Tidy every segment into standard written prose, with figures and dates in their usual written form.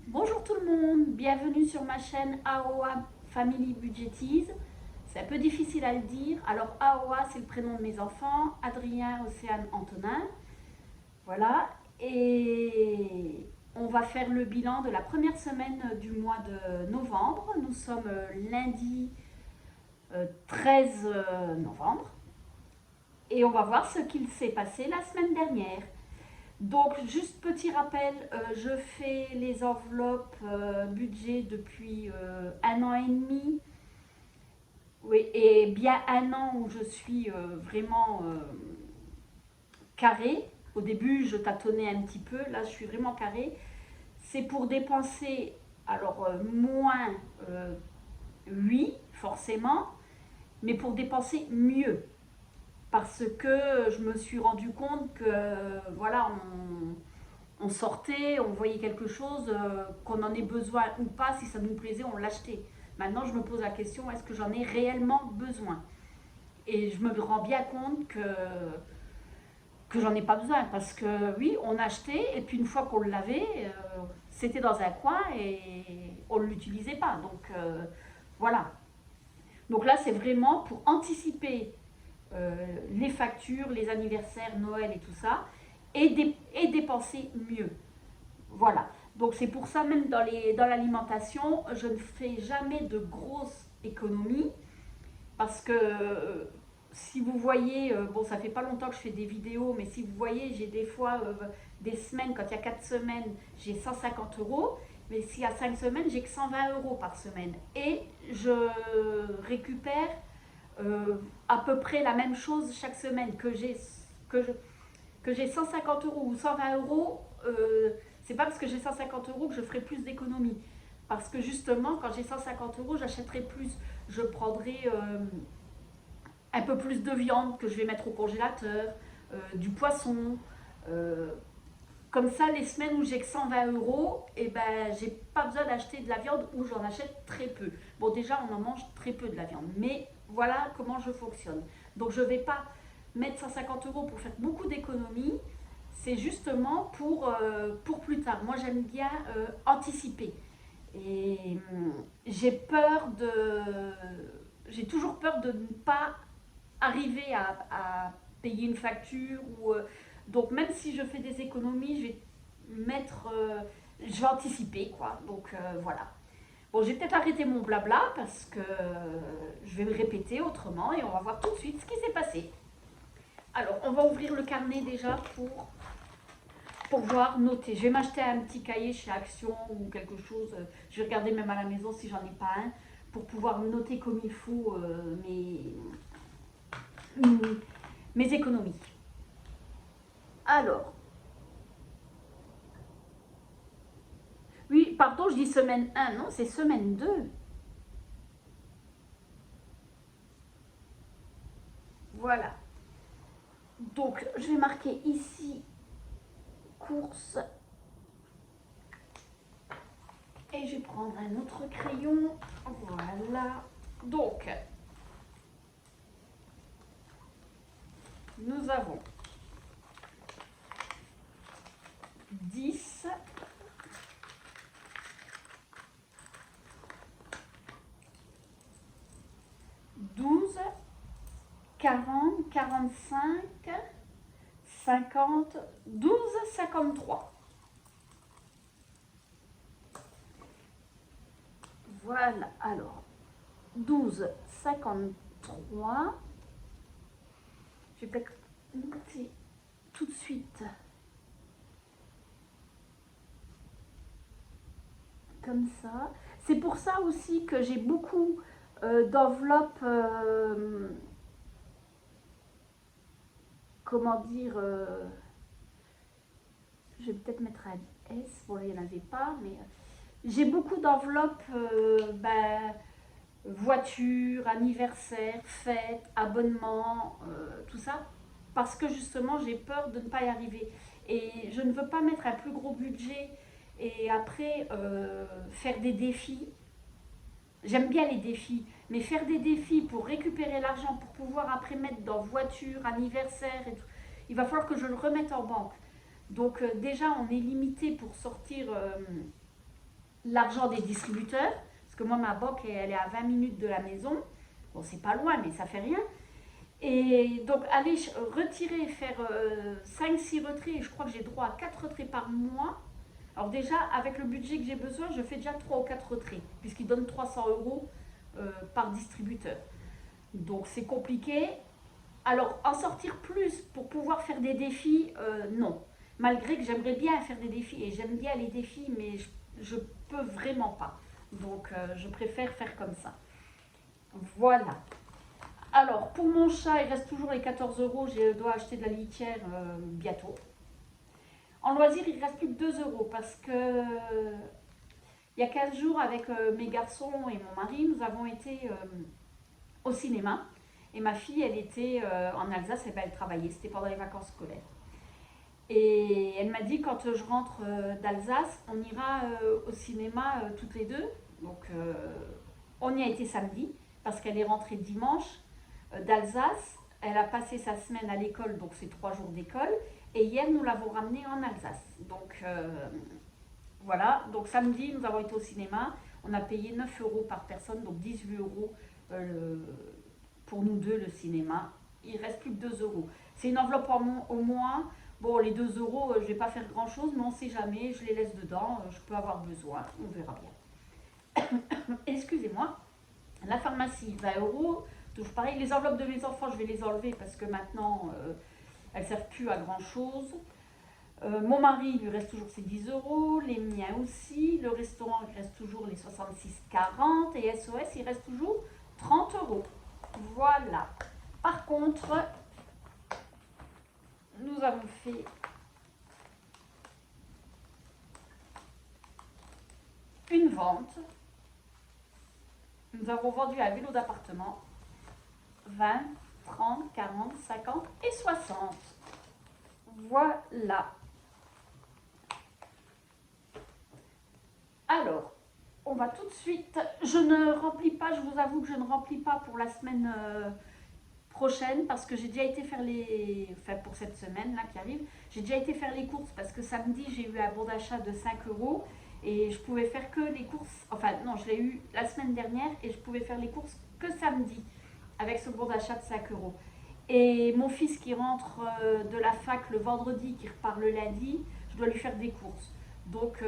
Bonjour tout le monde, bienvenue sur ma chaîne AOA Family Budgetize. C'est un peu difficile à le dire. Alors AOA, c'est le prénom de mes enfants, Adrien, Océane, Antonin. Voilà, et on va faire le bilan de la première semaine du mois de novembre. Nous sommes lundi 13 novembre et on va voir ce qu'il s'est passé la semaine dernière. Donc, juste petit rappel, je fais les enveloppes budget depuis 1 an et demi. Oui, et bien 1 an où je suis vraiment carré. Au début, je tâtonnais un petit peu. Là, je suis vraiment carré. C'est pour dépenser, alors moins, oui, forcément, mais pour dépenser mieux. Parce que je me suis rendu compte que, voilà, on sortait, on voyait quelque chose, qu'on en ait besoin ou pas, si ça nous plaisait, on l'achetait. Maintenant, je me pose la question, est-ce que j'en ai réellement besoin? Et je me rends bien compte que j'en ai pas besoin, parce que oui, on achetait, et puis une fois qu'on l'avait, c'était dans un coin et on ne l'utilisait pas. Donc voilà. Donc là, c'est vraiment pour anticiper les factures, les anniversaires, Noël et tout ça, et dépenser mieux. Voilà. Donc c'est pour ça, même dans l'alimentation, je ne fais jamais de grosses économies parce que si vous voyez, bon, ça fait pas longtemps que je fais des vidéos, mais si vous voyez, j'ai des fois des semaines, quand il y a 4 semaines, j'ai 150 euros, mais s'il y a 5 semaines, j'ai que 120 euros par semaine. Et je récupère à peu près la même chose chaque semaine, que, que j'ai 150 euros ou 120 euros, c'est pas parce que j'ai 150 euros que je ferai plus d'économies. Parce que justement, quand j'ai 150 euros, j'achèterai plus. Je prendrai un peu plus de viande que je vais mettre au congélateur, du poisson. euh, Comme ça, les semaines où j'ai que 120 euros, et ben, j'ai pas besoin d'acheter de la viande ou j'en achète très peu. Bon, déjà, on en mange très peu de la viande, mais voilà comment je fonctionne. Donc, je vais pas mettre 150 euros pour faire beaucoup d'économies. C'est justement pour plus tard. Moi, j'aime bien anticiper. Et j'ai peur de. J'ai toujours peur de ne pas arriver à payer une facture. Donc, même si je fais des économies, je vais mettre. Je vais anticiper, quoi. Donc, voilà. Bon, j'ai peut-être arrêté mon blabla parce que je vais me répéter autrement et on va voir tout de suite ce qui s'est passé. Alors, on va ouvrir le carnet déjà pour voir, noter. Je vais m'acheter un petit cahier chez Action ou quelque chose. Je vais regarder même à la maison si j'en ai pas un pour pouvoir noter comme il faut mes économies. Alors, oui, pardon, je dis semaine 1, non, c'est semaine 2. Voilà. Donc, je vais marquer ici course et je vais prendre un autre crayon. Voilà. Donc, nous avons 10, 12, 40, 45, 50, 12, 53. Voilà, alors 12, 53. Je vais peut-être noter tout de suite comme ça. C'est pour ça aussi que j'ai beaucoup d'enveloppes, comment dire, je vais peut-être mettre un S, bon là il n'y en avait pas, mais j'ai beaucoup d'enveloppes, voiture, anniversaire, fête, abonnement, tout ça, parce que justement j'ai peur de ne pas y arriver. Et je ne veux pas mettre un plus gros budget et après faire des défis. J'aime bien les défis, mais faire des défis pour récupérer l'argent, pour pouvoir après mettre dans voiture, anniversaire et tout, il va falloir que je le remette en banque. Donc déjà on est limité pour sortir l'argent des distributeurs, parce que moi, ma banque, elle est à 20 minutes de la maison. Bon, c'est pas loin, mais ça fait rien. Et donc, aller retirer, faire 5-6 retraits, je crois que j'ai droit à 4 retraits par mois. Alors déjà, avec le budget que j'ai besoin, je fais déjà 3 ou 4 retraits, puisqu'ils donnent 300 € par distributeur. Donc c'est compliqué. Alors, en sortir plus pour pouvoir faire des défis, non. Malgré que j'aimerais bien faire des défis, et j'aime bien les défis, mais je peux vraiment pas. Donc, je préfère faire comme ça. Voilà. Alors, pour mon chat, il reste toujours les 14 €. Je dois acheter de la litière bientôt. En loisir, il ne reste plus que 2 € parce que il y a 15 jours, avec mes garçons et mon mari, nous avons été au cinéma. Et ma fille, elle était en Alsace, et ben, elle travaillait, c'était pendant les vacances scolaires. Et elle m'a dit, quand je rentre d'Alsace, on ira au cinéma toutes les deux. Donc, on y a été samedi, parce qu'elle est rentrée dimanche d'Alsace. Elle a passé sa semaine à l'école, donc c'est 3 jours d'école. Et hier, nous l'avons ramenée en Alsace. Donc, voilà. Donc, samedi, nous avons été au cinéma. On a payé 9 € par personne, donc 18 € pour nous deux, le cinéma. Il reste plus que 2 €. C'est une enveloppe au moins. Bon, les 2 €, je vais pas faire grand chose, mais on sait jamais. Je les laisse dedans. Je peux avoir besoin. On verra bien. Excusez-moi. La pharmacie, 20 €. Toujours pareil. Les enveloppes de mes enfants, je vais les enlever parce que maintenant, elles ne servent plus à grand chose. Mon mari, il lui reste toujours ses 10 €. Les miens aussi. Le restaurant, il reste toujours les 66,40. Et SOS, il reste toujours 30 €. Voilà. Par contre, nous avons fait une vente. Nous avons vendu un vélo d'appartement 20, 30, 40, 50 et 60. Voilà. Alors, on va tout de suite. Je ne remplis pas, je vous avoue que je ne remplis pas pour la semaine prochaine parce que j'ai déjà été faire les. Enfin, pour cette semaine là qui arrive, j'ai déjà été faire les courses parce que samedi j'ai eu un bon d'achat de 5 € et je pouvais faire que les courses. Enfin, non, je l'ai eu la semaine dernière et je pouvais faire les courses que samedi avec ce bon d'achat de 5 €. Et mon fils qui rentre de la fac le vendredi, qui repart le lundi, je dois lui faire des courses. Donc,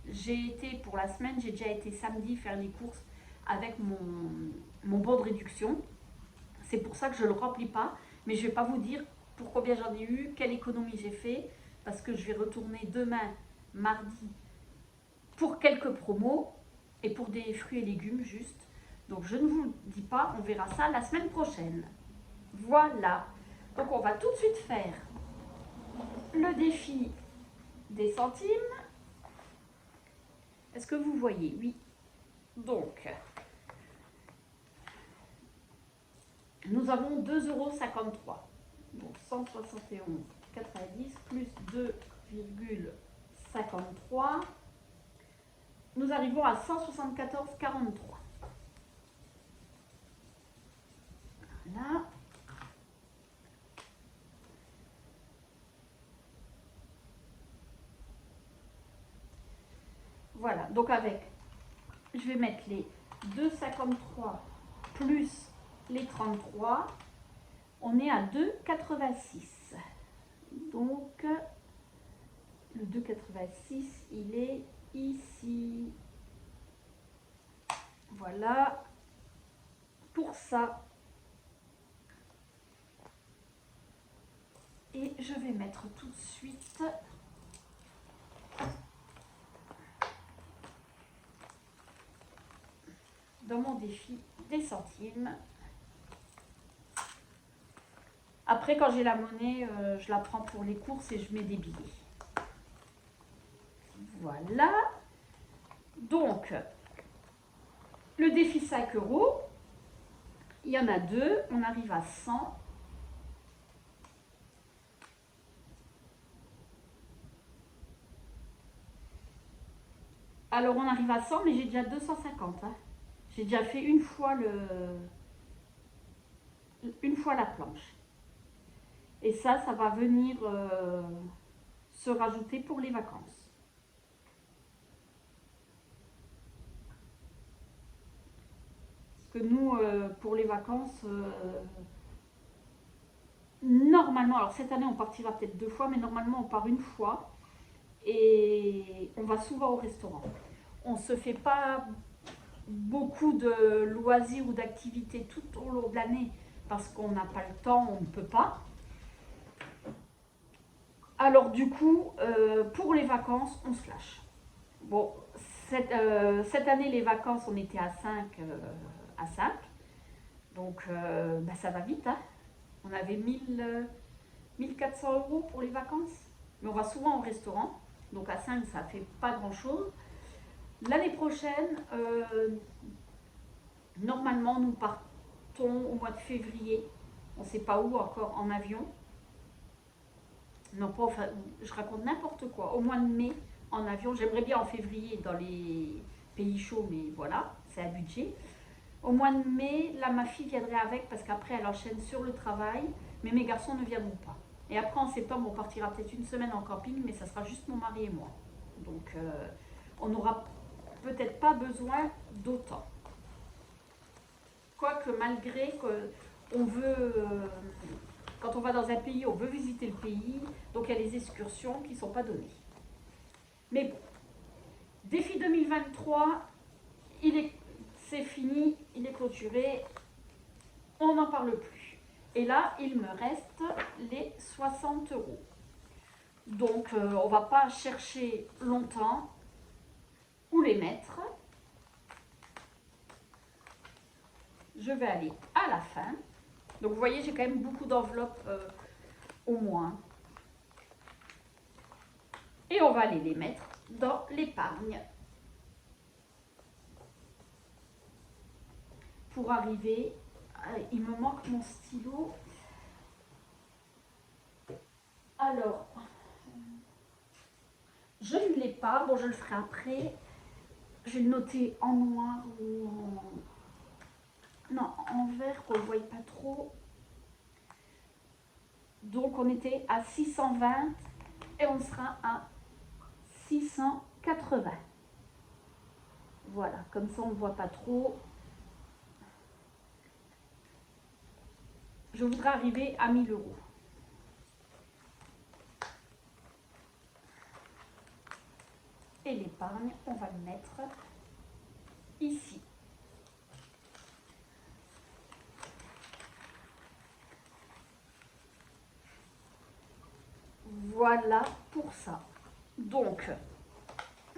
j'ai été pour la semaine, j'ai déjà été samedi faire les courses avec mon bon de réduction. C'est pour ça que je ne le remplis pas, mais je ne vais pas vous dire pour combien j'en ai eu, quelle économie j'ai fait, parce que je vais retourner demain, mardi, pour quelques promos et pour des fruits et légumes juste. Donc je ne vous le dis pas, on verra ça la semaine prochaine. Voilà. Donc on va tout de suite faire le défi des centimes. Est-ce que vous voyez? Oui. Donc, nous avons 2,53 €. Donc 171,90 plus 2,53. Nous arrivons à 174,43. Voilà. Voilà, donc avec, je vais mettre les 2,53 plus les 33, on est à 2,86. Donc, le 2,86, il est ici. Voilà, pour ça. Et je vais mettre tout de suite dans mon défi des centimes. Après, quand j'ai la monnaie, je la prends pour les courses et je mets des billets. Voilà. Donc, le défi 5 €, il y en a deux, on arrive à 100. Alors, on arrive à 100, mais j'ai déjà 250. Hein. J'ai déjà fait une fois la planche. Et ça va venir se rajouter pour les vacances. que nous, pour les vacances, normalement, alors cette année on partira peut-être 2 fois, mais normalement on part une fois et on va souvent au restaurant. On se fait pas beaucoup de loisirs ou d'activités tout au long de l'année parce qu'on n'a pas le temps, on ne peut pas. Alors du coup, pour les vacances, on se lâche. Bon, cette année, les vacances, on était à 5. Donc bah, ça va vite. Hein. On avait 1400 € pour les vacances. Mais on va souvent au restaurant. Donc à 5, ça fait pas grand-chose. L'année prochaine, normalement, nous partons au mois de février. On ne sait pas où encore, en avion. Non, pas, enfin, je raconte n'importe quoi. Au mois de mai, en avion. J'aimerais bien en février dans les pays chauds, mais voilà, c'est un budget. Au mois de mai, là, ma fille viendrait avec parce qu'après, elle enchaîne sur le travail, mais mes garçons ne viendront pas. Et après, en septembre, on partira peut-être une semaine en camping, mais ça sera juste mon mari et moi. Donc, on n'aura peut-être pas besoin d'autant. Quoique, malgré qu'on veut, quand on va dans un pays, on veut visiter le pays, donc il y a les excursions qui ne sont pas données. Mais bon, défi 2023, c'est fini, il est clôturé, on n'en parle plus. Et là, il me reste les 60 €. Donc, on ne va pas chercher longtemps où les mettre. Je vais aller à la fin. Donc, vous voyez, j'ai quand même beaucoup d'enveloppes au moins. Et on va aller les mettre dans l'épargne. Pour arriver, il me manque mon stylo. Alors, je ne l'ai pas. Bon, je le ferai après. Je vais le noter en noir ou en... Non, en vert, qu'on ne le voie pas trop. Donc, on était à 620 et on sera à 680. Voilà, comme ça, on ne voit pas trop. Je voudrais arriver à 1000 €. Et l'épargne, on va le mettre ici. Voilà pour ça. Donc,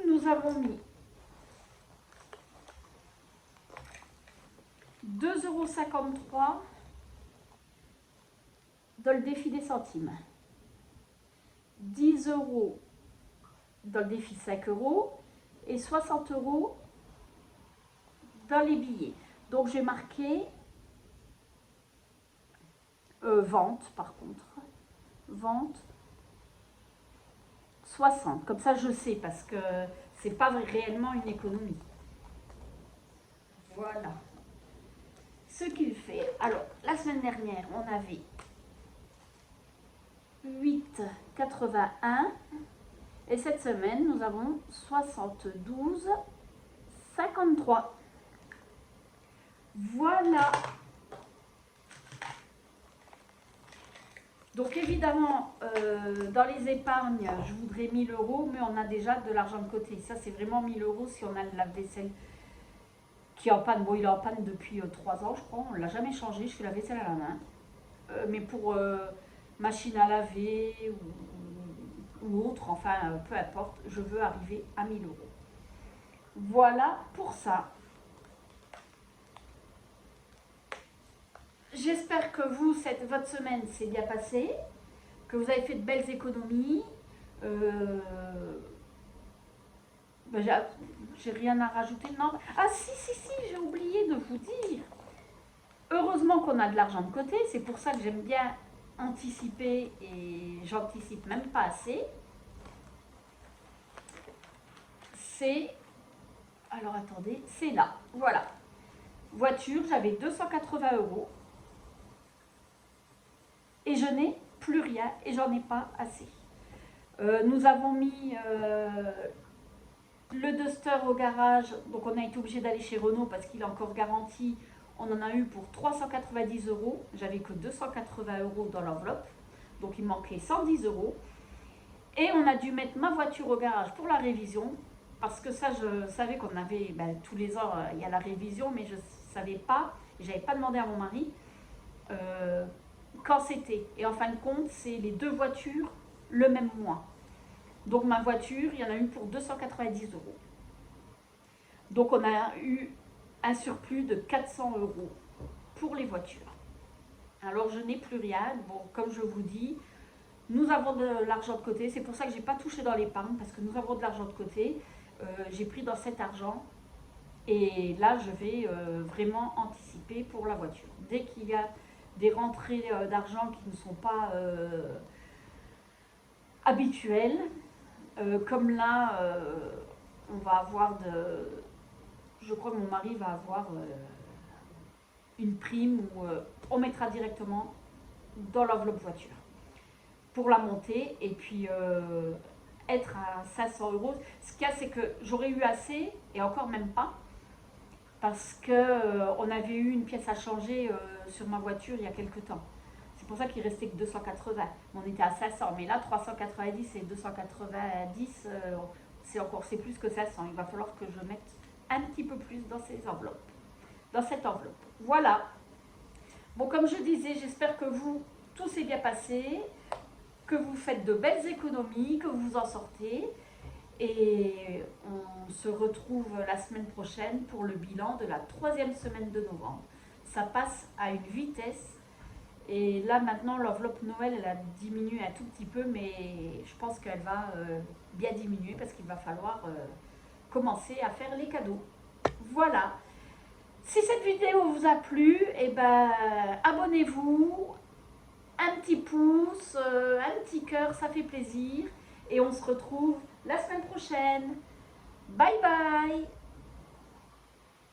nous avons mis 2,53 € dans le défi des centimes. 10 € dans le défi 5 € et 60 € dans les billets. Donc j'ai marqué vente par contre. Vente 60. Comme ça je sais parce que c'est pas réellement une économie. Voilà. Ce qu'il fait. Alors la semaine dernière on avait 8,81 et cette semaine nous avons 72,53. Voilà. Donc évidemment, dans les épargnes, je voudrais 1000 €, mais on a déjà de l'argent de côté. Ça, c'est vraiment 1000 € si on a le lave-vaisselle qui est en panne. Bon, il est en panne depuis 3 ans, je crois. On ne l'a jamais changé. Je fais la vaisselle à la main. Mais pour machine à laver ou autre, enfin, peu importe, je veux arriver à 1000 €. Voilà pour ça. J'espère que vous, votre semaine s'est bien passée, que vous avez fait de belles économies. Ben, j'ai rien à rajouter, non? Ah si, j'ai oublié de vous dire. Heureusement qu'on a de l'argent de côté, c'est pour ça que j'aime bien anticiper et j'anticipe même pas assez. C'est... Alors attendez, c'est là, voilà. Voiture, j'avais 280 €. Et je n'ai plus rien et j'en ai pas assez. Nous avons mis le Duster au garage, donc on a été obligé d'aller chez Renault parce qu'il est encore garanti. On en a eu pour 390 euros. J'avais que 280 euros dans l'enveloppe. Donc il manquait 110 euros. Et on a dû mettre ma voiture au garage pour la révision. Parce que ça, je savais qu'on avait, tous les ans, il y a la révision, mais je ne savais pas, je n'avais pas demandé à mon mari quand c'était. Et en fin de compte, c'est les deux voitures le même mois. Donc ma voiture, il y en a eu pour 290 euros. Donc on a eu un surplus de 400 euros pour les voitures. Alors je n'ai plus rien. Bon, comme je vous dis, nous avons de l'argent de côté. C'est pour ça que je n'ai pas touché dans l'épargne, parce que nous avons de l'argent de côté. J'ai pris dans cet argent. Et là, je vais vraiment anticiper pour la voiture. Dès qu'il y a des rentrées d'argent qui ne sont pas habituelles, comme là, on va avoir je crois que mon mari va avoir une prime où on mettra directement dans l'enveloppe voiture pour la monter et puis être à 500 euros. Ce qu'il y a, c'est que j'aurais eu assez, et encore même pas, parce qu'on avait eu une pièce à changer sur ma voiture il y a quelques temps. C'est pour ça qu'il restait que 280. On était à 500, mais là 390 et 290, c'est plus que 500. Il va falloir que je mette un petit peu plus dans ces enveloppes, dans cette enveloppe. Voilà. Bon, comme je disais, j'espère que tout s'est bien passé, que vous faites de belles économies, que vous en sortez. Et on se retrouve la semaine prochaine pour le bilan de la 3e semaine de novembre. Ça passe à une vitesse. Et là maintenant l'enveloppe Noël elle a diminué un tout petit peu, mais je pense qu'elle va bien diminuer parce qu'il va falloir commencer à faire les cadeaux. Voilà. Si cette vidéo vous a plu, abonnez-vous, un petit pouce, un petit cœur, ça fait plaisir. Et on se retrouve la semaine prochaine. Bye bye!